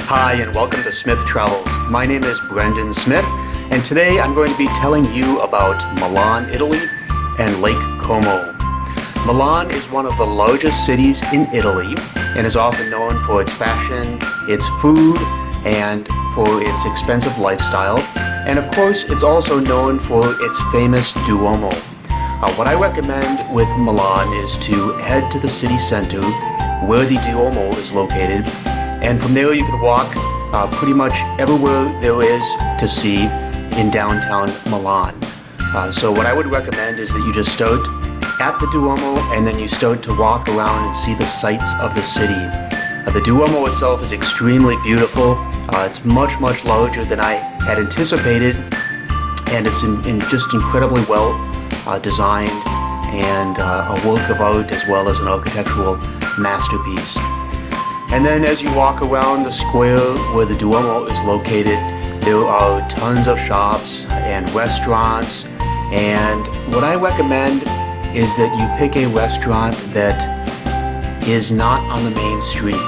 Hi and welcome to Smith Travels. My name is Brendan Smith and today I'm going to be telling you about Milan, Italy and Lake Como. Milan is one of the largest cities in Italy and is often known for its fashion, its food, and for its expensive lifestyle. And of course, it's also known for its famous Duomo. What I recommend with Milan is to head to the city center where the Duomo is located, and from there you can walk pretty much everywhere there is to see in downtown Milan. So what I would recommend is that you just start at the Duomo and then you start to walk around and see the sights of the city. The Duomo itself is extremely beautiful. It's much larger than I had anticipated, and it's just incredibly well designed and a work of art as well as an architectural masterpiece. And then as you walk around the square where the Duomo is located, there are tons of shops and restaurants, and what I recommend is that you pick a restaurant that is not on the main street.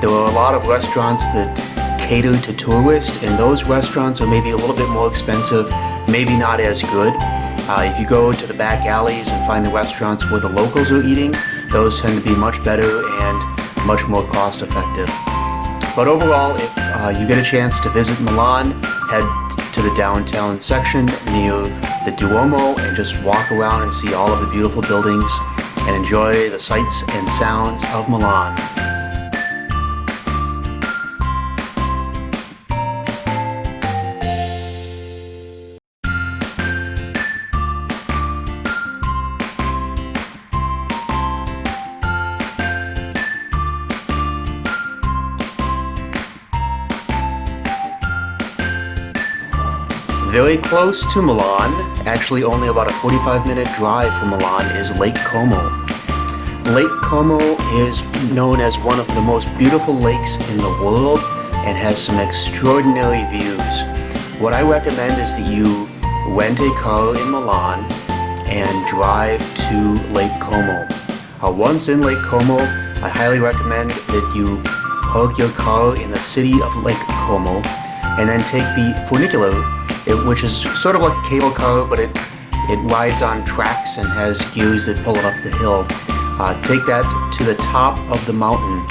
There are a lot of restaurants that cater to tourists, and those restaurants are maybe a little bit more expensive, maybe not as good. If you go to the back alleys and find the restaurants where the locals are eating, those tend to be much better and much more cost effective. But overall, if you get a chance to visit Milan, head to the downtown section near the Duomo and just walk around and see all of the beautiful buildings and enjoy the sights and sounds of Milan. Very close to Milan, actually only about a 45-minute drive from Milan, is Lake Como. Lake Como is known as one of the most beautiful lakes in the world and has some extraordinary views. What I recommend is that you rent a car in Milan and drive to Lake Como. Once in Lake Como, I highly recommend that you park your car in the city of Lake Como and then take the funicular, which is sort of like a cable car, but it rides on tracks and has gears that pull it up the hill. Take that to the top of the mountain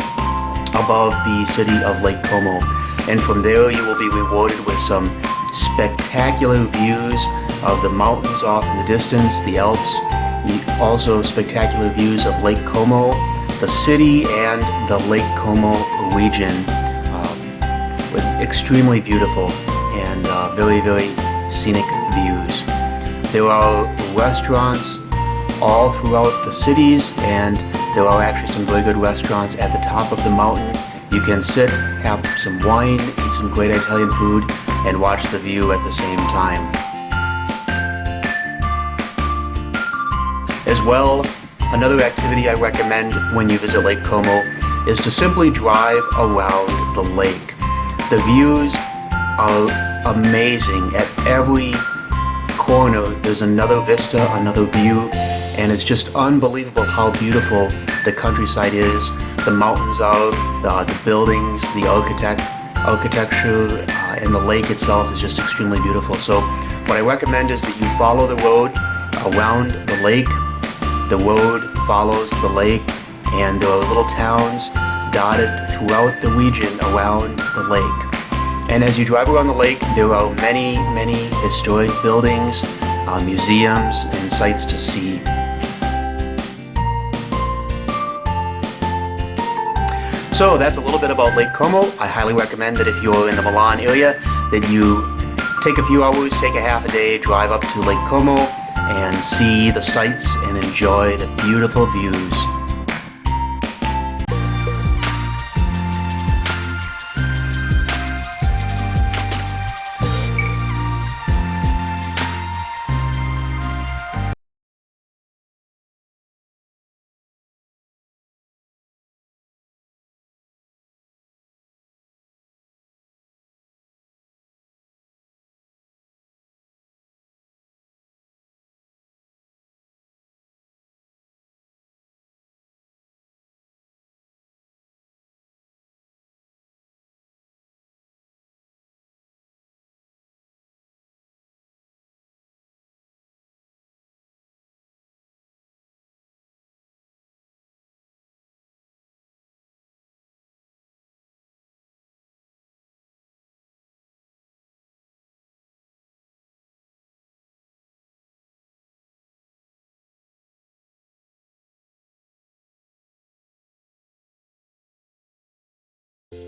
above the city of Lake Como, and from there you will be rewarded with some spectacular views of the mountains off in the distance, the Alps, also spectacular views of Lake Como, the city, and the Lake Como region, with extremely beautiful and very scenic views. There are restaurants all throughout the cities, and there are actually some very good restaurants at the top of the mountain. You can sit, have some wine, eat some great Italian food, and watch the view at the same time. As well, another activity I recommend when you visit Lake Como is to simply drive around the lake. The views are amazing. At every corner there's another vista, another view, and it's just unbelievable how beautiful the countryside is, the mountains are, the buildings, the architecture, and the lake itself is just extremely beautiful. So what I recommend is that you follow the road around the lake. The road follows the lake, and there are little towns dotted throughout the region around the lake. And as you drive around the lake, there are many historic buildings, museums, and sights to see. So that's a little bit about Lake Como. I highly recommend that if you're in the Milan area, that you take a few hours, take a half a day, drive up to Lake Como, and see the sights and enjoy the beautiful views.